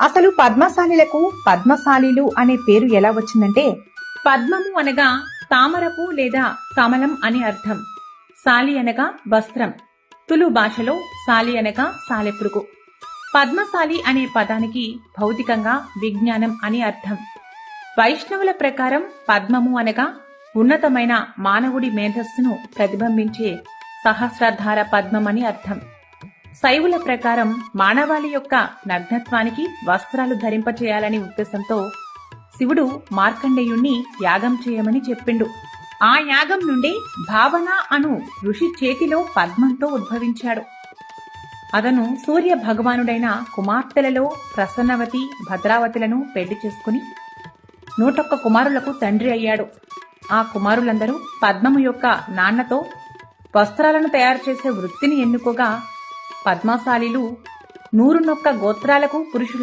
అసలు పద్మశాలిలకు పద్మశాలీలు అనే పేరు ఎలా వచ్చిందంటే, పద్మము అనగా తామరపు లేదా కమలం అని అర్థం. సాలి అనగా వస్త్రం. తులు భాషలో సాలి అనగా సాలెపురుగు. పద్మశాలి అనే పదానికి భౌతికంగా విజ్ఞానం అని అర్థం. వైష్ణవుల ప్రకారం పద్మము అనగా ఉన్నతమైన మానవుడి మేధస్సును ప్రతిబింబించే సహస్రధార పద్మమని అర్థం. శైవుల ప్రకారం మానవాళి యొక్క నగ్నత్వానికి వస్త్రాలు ధరింపచేయాలని ఉద్దేశంతో శివుడు మార్కండేయుణ్ణి యాగం చేయమని చెప్పిండు. ఆ యాగం నుండి భావన అను ఋషి చేతిలో పద్మంతో ఉద్భవించాడు. అతను సూర్య భగవానుడైన కుమార్తెలలో ప్రసన్నవతి, భద్రావతులను పెళ్లి చేసుకుని 101 కుమారులకు తండ్రి అయ్యాడు. ఆ కుమారులందరూ పద్మము యొక్క నాన్నతో వస్త్రాలను తయారు చేసే వృత్తిని ఎన్నుకోగా, పద్మశాలీలు 101 గోత్రాలకు పురుషుల